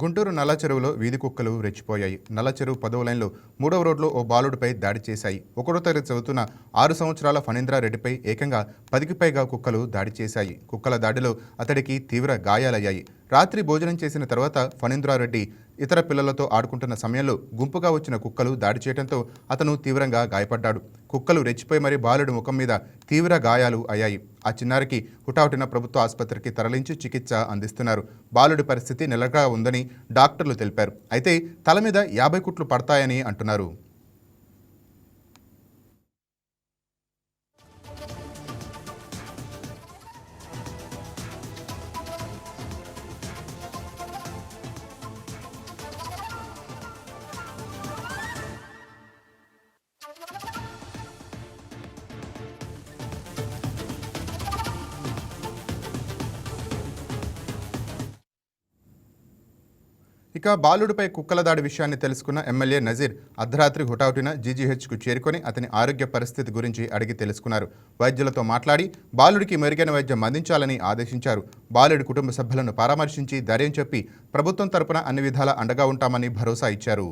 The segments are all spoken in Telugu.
గుంటూరు నల్ల చెరువులో వీధి కుక్కలు రెచ్చిపోయాయి. నల్ల చెరువు 10వ లైన్లో 3వ రోడ్లో ఓ బాలుడిపై దాడి చేశాయి. 1వ తరగతి చదువుతున్న 6 సంవత్సరాల ఫణీంద్రారెడ్డిపై ఏకంగా 10కి పైగా కుక్కలు దాడి చేశాయి. కుక్కల దాడిలో అతడికి తీవ్ర గాయాలయ్యాయి. రాత్రి భోజనం చేసిన తర్వాత ఫణీంద్రారెడ్డి ఇతర పిల్లలతో ఆడుకుంటున్న సమయంలో గుంపుగా వచ్చిన కుక్కలు దాడి చేయడంతో అతను తీవ్రంగా గాయపడ్డాడు. కుక్కలు రెచ్చిపోయి మరీ బాలుడి ముఖం మీద తీవ్ర గాయాలు అయ్యాయి. ఆ చిన్నారికి హుటాహుటిన ప్రభుత్వ ఆసుపత్రికి తరలించి చికిత్స అందిస్తున్నారు. బాలుడి పరిస్థితి నిలకడగా ఉందని డాక్టర్లు తెలిపారు. అయితే తల మీద 50 కుట్లు పడతాయని అంటున్నారు. ఇక బాలుడిపై కుక్కల దాడి విషయాన్ని తెలుసుకున్న ఎమ్మెల్యే నజీర్ అర్ధరాత్రి హుటాహుటిన జీజీహెచ్కు చేరుకొని అతని ఆరోగ్య పరిస్థితి గురించి అడిగి తెలుసుకున్నారు. వైద్యులతో మాట్లాడి బాలుడికి మెరుగైన వైద్యం అందించాలని ఆదేశించారు. బాలుడి కుటుంబ సభ్యులను పరామర్శించి ధైర్యం చెప్పి ప్రభుత్వం తరపున అన్ని విధాలా అండగా ఉంటామని భరోసా ఇచ్చారు.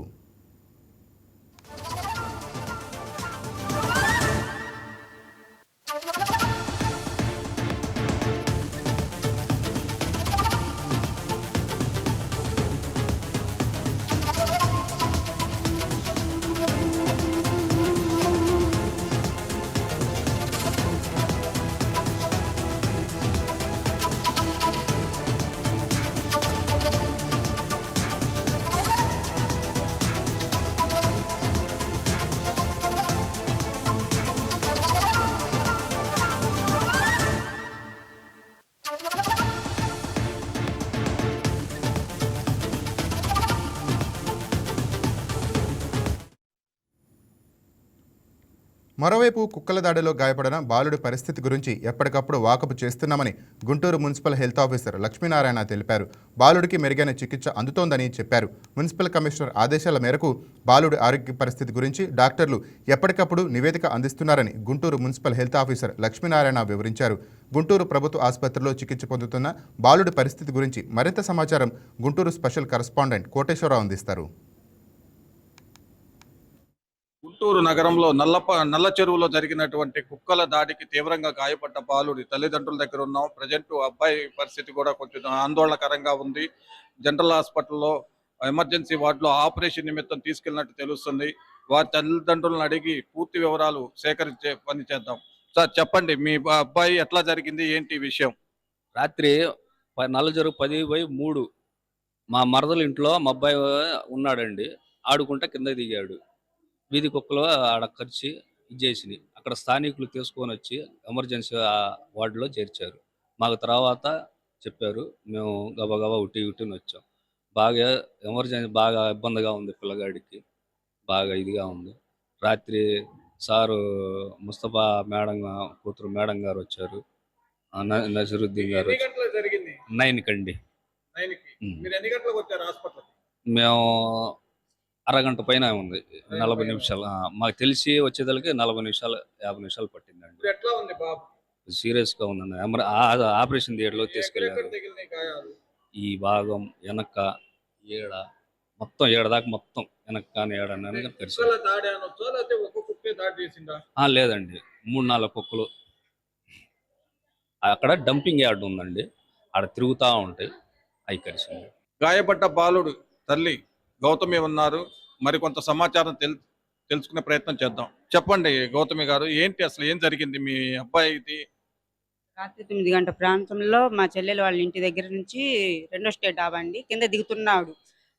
మరోవైపు కుక్కల దాడిలో గాయపడిన బాలుడి పరిస్థితి గురించి ఎప్పటికప్పుడు వాకపు చేస్తున్నామని Guntur municipal health officer Lakshminarayana తెలిపారు. బాలుడికి మెరుగైన చికిత్స అందుతోందని చెప్పారు. మున్సిపల్ కమిషనర్ ఆదేశాల మేరకు బాలుడి ఆరోగ్య పరిస్థితి గురించి డాక్టర్లు ఎప్పటికప్పుడు నివేదిక అందిస్తున్నారని Guntur municipal health officer Lakshminarayana వివరించారు. గుంటూరు ప్రభుత్వ ఆసుపత్రిలో చికిత్స పొందుతున్న బాలుడి పరిస్థితి గురించి మరింత సమాచారం గుంటూరు స్పెషల్ కరెస్పాండెంట్ కోటేశ్వరరావు అందిస్తారు. గుంటూరు నగరంలో నల్ల చెరువులో జరిగినటువంటి కుక్కల దాడికి తీవ్రంగా గాయపడ్డ బాలుడి తల్లిదండ్రుల దగ్గర ఉన్నాం. ప్రజెంట్ అబ్బాయి పరిస్థితి కూడా కొంచెం ఆందోళనకరంగా ఉంది. జనరల్ హాస్పిటల్లో ఎమర్జెన్సీ వార్డులో ఆపరేషన్ నిమిత్తం తీసుకెళ్లినట్టు తెలుస్తుంది. వారి తల్లిదండ్రులను అడిగి పూర్తి వివరాలు సేకరించే పని చేద్దాం. సార్ చెప్పండి, మీ అబ్బాయి ఎట్లా జరిగింది, ఏంటి విషయం? రాత్రి నల్ల చెరువు 10/3 మా మరదల ఇంట్లో మా అబ్బాయి ఉన్నాడండి. ఆడుకుంటా కింద దిగాడు. వీధి కుక్కలు ఆడ కరిచి ఇచ్చేసినాయి. అక్కడ స్థానికులు తీసుకొని వచ్చి ఎమర్జెన్సీ వార్డులో చేర్చారు. మాకు తర్వాత చెప్పారు. మేము గబగబా ఉట్టిని వచ్చాం. బాగా ఎమర్జెన్సీ బాగా ఇబ్బందిగా ఉంది పిల్లగాడికి. బాగా ఇదిగా ఉంది. రాత్రి సారు ముస్తఫా మేడం కూతురు మేడం గారు వచ్చారు. నజరుద్దీన్ గారు 9 కండి. మేము అరగంట పైన ఉంది. 40 నిమిషాలు. మాకు తెలిసి వచ్చేదానికి 40 నిమిషాలు 50 నిమిషాలు పట్టిందండి. సీరియస్ గా ఉందండి. ఆపరేషన్ థియేటర్లో తీసుకెళ్లారు. ఈ భాగం వెనక ఏడ మొత్తం ఏడదాకా మొత్తం వెనక కానీ ఏడని లేదండి. 3-4 కుక్కలు. అక్కడ డంపింగ్ యార్డ్ ఉందండి. ఆడ తిరుగుతూ ఉంటాయి. అవి కలిసింది. గాయపడ్డ బాలుడు తల్లి గౌతమి ఉన్నారు. మరికొంత సమాచారం తెలుసుకునే ప్రయత్నం చేద్దాం. చెప్పండి గౌతమి గారు, ఏంటి అసలు ఏం జరిగింది మీ అబ్బాయిది? రాత్రి 9 గంటల ప్రాంతంలో మా చెల్లెలు వాళ్ళ ఇంటి దగ్గర నుంచి 2వ స్టేట్ డాబా అండి కింద దిగుతున్నాడు.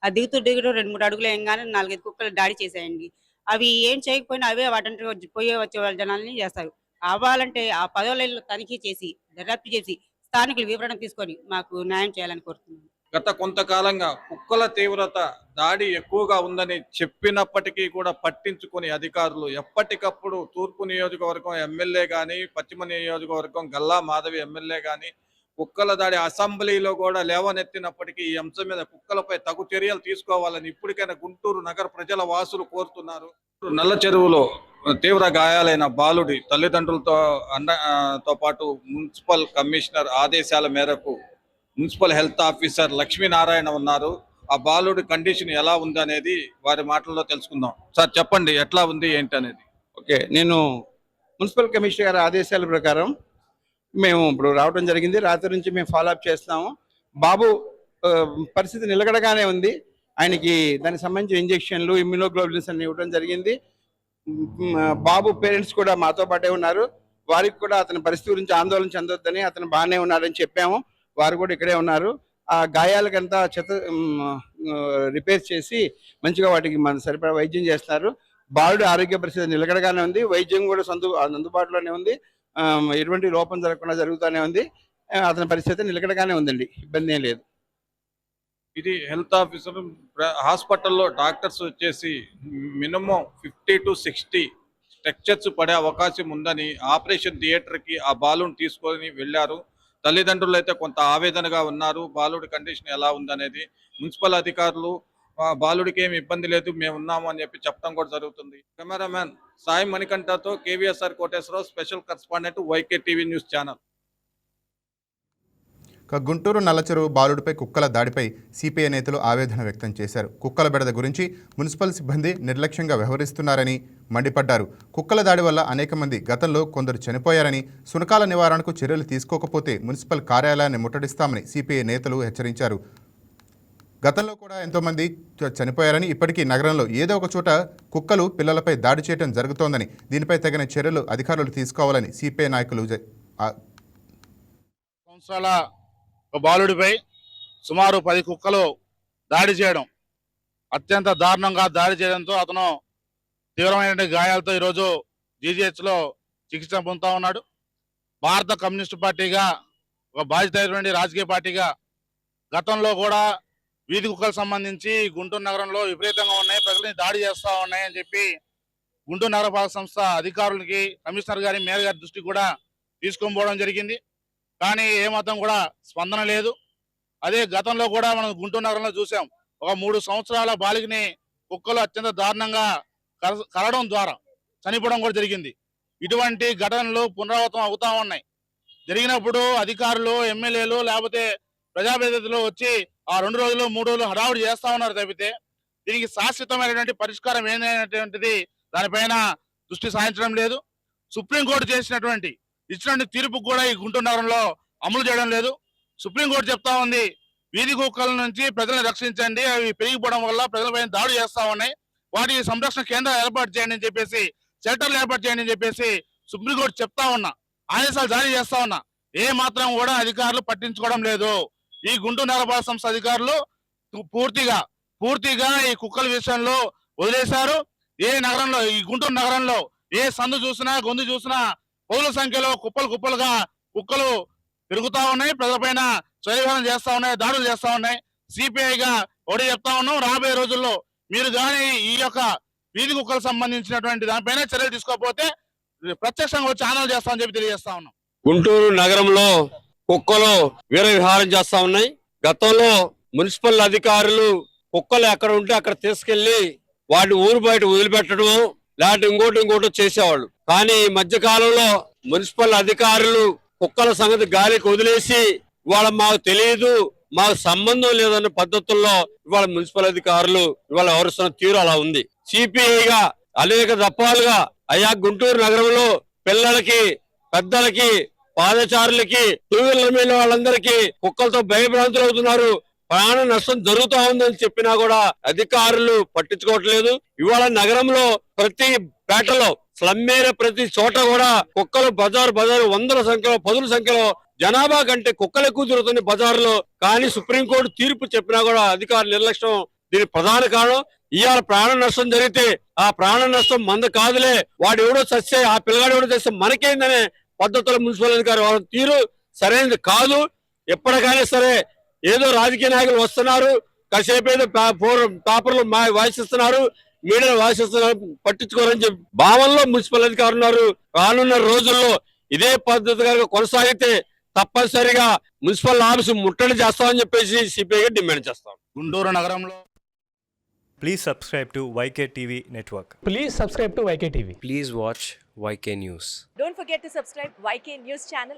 ఆ దిగుతూ 2-3 అడుగులు వేయంగానే 4-5 కుక్కలు దాడి చేశాయండి. అవి ఏం చేయకపోయినా అవే వాటంటే పోయే వచ్చే వాళ్ళ జనాలని చేస్తారు. కావాలంటే ఆ 10వ లైన్లో తనిఖీ చేసి దర్యాప్తు చేసి స్థానికులు వివరణ తీసుకొని మాకు న్యాయం చేయాలని కోరుతున్నాను. గత కొంతకాలంగా కుక్కల తీవ్రత దాడి ఎక్కువగా ఉందని చెప్పినప్పటికీ కూడా పట్టించుకుని అధికారులు ఎప్పటికప్పుడు తూర్పు నియోజకవర్గం ఎమ్మెల్యే కానీ, పశ్చిమ నియోజకవర్గం గల్లా మాధవి ఎమ్మెల్యే కానీ కుక్కల దాడి అసెంబ్లీలో కూడా లేవనెత్తినప్పటికీ ఈ అంశం మీద కుక్కలపై తగు చర్యలు తీసుకోవాలని ఇప్పటికైనా గుంటూరు నగర ప్రజల వాసులు కోరుతున్నారు. నల్ల చెరువులో తీవ్ర గాయాలైన బాలుడి తల్లిదండ్రులతో పాటు మున్సిపల్ కమిషనర్ ఆదేశాల మేరకు మున్సిపల్ హెల్త్ ఆఫీసర్ లక్ష్మీనారాయణ ఉన్నారు. ఆ బాలుడి కండిషన్ ఎలా ఉంది అనేది వారి మాటల్లో తెలుసుకుందాం. సార్ చెప్పండి, ఎట్లా ఉంది ఏంటి అనేది. ఓకే, నేను మున్సిపల్ కమిషనర్ గారి ఆదేశాల ప్రకారం మేము ఇప్పుడు రావడం జరిగింది. రాత్రి నుంచి మేము ఫాలోఅప్ చేస్తున్నాము. బాబు ఆ, పరిస్థితి నిలకడగానే ఉంది. ఆయనకి దానికి సంబంధించిన ఇంజెక్షన్లు, ఇమ్యూనోగ్లోబులిన్స్ అన్ని ఇవ్వడం జరిగింది. బాబు పేరెంట్స్ కూడా మాతో పాటే ఉన్నారు. వారికి కూడా అతని పరిస్థితి గురించి ఆందోళన చెందొద్దని, అతను బాగానే ఉన్నాడని చెప్పాము. వారు కూడా ఇక్కడే ఉన్నారు. ఆ గాయాలకంతా రిపేర్ చేసి మంచిగా వాటికి మన సరిపడా వైద్యం చేస్తున్నారు. బాలుడి ఆరోగ్య పరిస్థితి నిలకడగానే ఉంది. వైద్యం కూడా అందుబాటులోనే ఉంది. ఎటువంటి లోపం జరగకుండా జరుగుతూనే ఉంది. అతని పరిస్థితి నిలకడగానే ఉందండి, ఇబ్బంది ఏం లేదు. ఇది హెల్త్ ఆఫీసర్ హాస్పిటల్లో డాక్టర్స్ వచ్చేసి మినిమం 50 to 60 స్ట్రక్చర్స్ పడే అవకాశం ఉందని ఆపరేషన్ థియేటర్కి ఆ బాలుని తీసుకొని వెళ్ళారు. తల్లిదండ్రులు అయితే కొంత ఆవేదనగా ఉన్నారు. బాలుడి కండిషన్ ఎలా ఉందనేది మున్సిపల్ అధికారులు బాలుడికి ఏమి ఇబ్బంది లేదు, మేము ఉన్నాము అని చెప్పి చెప్పడం కూడా జరుగుతుంది. కెమెరామ్యాన్ సాయి మణికంఠతో KVSR Koteswararao, special correspondent, YK TV news channel. Guntur Nallacheruvu బాలుడిపై కుక్కల దాడిపై సిపిఐ నేతలు ఆవేదన వ్యక్తం చేశారు. కుక్కల బెడద గురించి మున్సిపల్ సిబ్బంది నిర్లక్ష్యంగా వ్యవహరిస్తున్నారని మండిపడ్డారు. కుక్కల దాడి వల్ల అనేక మంది గతంలో కొందరు చనిపోయారని, సునకాల నివారణకు చర్యలు తీసుకోకపోతే మున్సిపల్ కార్యాలయాన్ని ముట్టడిస్తామని సిపిఐ నేతలు హెచ్చరించారు. గతంలో కూడా ఎంతోమంది చనిపోయారని, ఇప్పటికీ నగరంలో ఏదో ఒక చోట కుక్కలు పిల్లలపై దాడి చేయడం జరుగుతోందని, దీనిపై తగిన చర్యలు అధికారులు తీసుకోవాలని సిపిఐ నాయకులు సంవత్సరాల ఒక బాలుడిపై సుమారు 10 కుక్కలు దాడి చేయడం, అత్యంత దారుణంగా దాడి చేయడంతో అతను తీవ్రమైన గాయాలతో ఈరోజు జీజీహెచ్లో చికిత్స పొందుతూ ఉన్నాడు. భారత కమ్యూనిస్టు పార్టీగా, ఒక బాధ్యతమైనటువంటి రాజకీయ పార్టీగా గతంలో కూడా వీధి కుక్కలకు సంబంధించి గుంటూరు నగరంలో విపరీతంగా ఉన్నాయి, ప్రజల్ని దాడి చేస్తూ ఉన్నాయి అని చెప్పి గుంటూరు నగరపాలక సంస్థ అధికారులకి, కమిషనర్ గారి, మేయర్ గారి దృష్టికి కూడా తీసుకొని పోవడం జరిగింది. కానీ ఏమాత్రం కూడా స్పందన లేదు. అదే గతంలో కూడా మనం గుంటూరు నగరంలో చూసాం. ఒక 3 సంవత్సరాల బాలికని కుక్కలు అత్యంత దారుణంగా కరవడం ద్వారా చనిపోవడం కూడా జరిగింది. ఇటువంటి ఘటనలు పునరావృతం అవుతా ఉన్నాయి. జరిగినప్పుడు అధికారులు, ఎమ్మెల్యేలు లేకపోతే ప్రజాప్రతినిధులు వచ్చి ఆ 2 రోజులు 3 రోజులు హడావుడి చేస్తా ఉన్నారు తప్పితే దీనికి శాశ్వతమైనటువంటి పరిష్కారం ఏంటనేటువంటిది దానిపైన దృష్టి సారించడం లేదు. సుప్రీంకోర్టు చేసినటువంటి ఇచ్చినటువంటి తీర్పు కూడా ఈ గుంటూరు నగరంలో అమలు చేయడం లేదు. సుప్రీంకోర్టు చెప్తా ఉంది, వీధి కుక్కల నుంచి ప్రజలను రక్షించండి, అవి పెరిగిపోవడం వల్ల ప్రజలపైన దాడి చేస్తా ఉన్నాయి, వాటి సంరక్షణ కేంద్రాలు ఏర్పాటు చేయండి అని చెప్పేసి, షెల్టర్లు ఏర్పాటు చేయండి అని చెప్పేసి సుప్రీంకోర్టు చెప్తా ఉన్నా, ఆదేశాలు జారీ చేస్తా ఉన్నా. ఏ మాత్రం కూడా అధికారులు పట్టించుకోవడం లేదు. ఈ గుంటూరు నగరపాలక సంస్థ అధికారులు పూర్తిగా ఈ కుక్కల విషయంలో వదిలేశారు. ఏ నగరంలో, ఈ గుంటూరు నగరంలో ఏ సందు చూసినా, గొంతు చూసినా పౌరుల సంఖ్యలో కుప్పలుగా కుక్కలు పెరుగుతా ఉన్నాయి, ప్రజలపైన చర్యలు చేస్తా ఉన్నాయి, దాడులు చేస్తా ఉన్నాయి. సిపిఐగా ఒకటి చెప్తా ఉన్నాం, రాబోయే రోజుల్లో మీరు కానీ ఈ యొక్క వీధి కుక్కలకు సంబంధించినటువంటి దానిపైన చర్యలు తీసుకోకపోతే ప్రత్యక్షంగా వచ్చి ఆందోళన చేస్తామని చెప్పి తెలియజేస్తా ఉన్నాం. గుంటూరు నగరంలో కుక్కలు వీర విహారం చేస్తా ఉన్నాయి. గతంలో మున్సిపల్ అధికారులు కుక్కలు ఎక్కడ ఉంటే అక్కడ తీసుకెళ్లి వాటిని ఊరు బయట వదిలిపెట్టడం, లేకపోతే ఇంకోటి చేసేవాళ్ళు. కానీ ఈ మధ్య కాలంలో మున్సిపల్ అధికారులు కుక్కల సంగతి గాలికి వదిలేసి ఇవాళ మాకు తెలియదు, మాకు సంబంధం లేదన్న పద్ధతుల్లో ఇవాళ మున్సిపల్ అధికారులు ఇవాళ వ్యవహరిస్తున్న తీరు అలా ఉంది. సిపిఐగా అనేక దఫాలుగా అయ్యా గుంటూరు నగరంలో పిల్లలకి, పెద్దలకి, పాదచారులకి, టూ వీలర్ మీద వాళ్ళందరికీ కుక్కలతో భయభ్రాంతులు అవుతున్నారు, ప్రాణ నష్టం జరుగుతా ఉందని చెప్పినా కూడా అధికారులు పట్టించుకోవట్లేదు. ఇవాళ నగరంలో ప్రతి పేటలో, స్లమ్ ఏరియా ప్రతి చోట కూడా కుక్కలు బజారు వందల సంఖ్యలో, పదుల సంఖ్యలో జనాభా కంటే కుక్కలు ఎక్కువ తిరుగుతుంది బజార్లో. కానీ సుప్రీంకోర్టు తీర్పు చెప్పినా కూడా అధికారుల నిర్లక్ష్యం దీనికి ప్రధాన కారణం. ఇవాళ ప్రాణ నష్టం జరిగితే ఆ ప్రాణ నష్టం మంద కాదులే, వాడు ఎవడో చస్తే, ఆ పిల్లగాడు ఎవడో చస్తే మనకేందనే పద్ధతుల మున్సిపల్ అధికారి వాళ్ళ తీరు సరైనది కాదు. ఎప్పటికైనా సరే ఏదో రాజకీయ నాయకులు వస్తున్నారు, కాసేపు ఏదో పేపర్లు వాయిస్తున్నారు, మీడియా వాయిస్తున్నారు, పట్టించుకోరని చెప్పి భావనలో మున్సిపల్ అధికారులు ఉన్నారు. రానున్న రోజుల్లో ఇదే పద్ధతిగా కొనసాగితే తప్పనిసరిగా మున్సిపల్ ఆఫీసు ముట్టడి చేస్తామని చెప్పేసి సిపిఐగా డిమాండ్ చేస్తాం. గుంటూరు నగరంలో Please subscribe to YK TV Network. Please subscribe to YK TV. Please watch YK News. Don't forget to subscribe YK News channel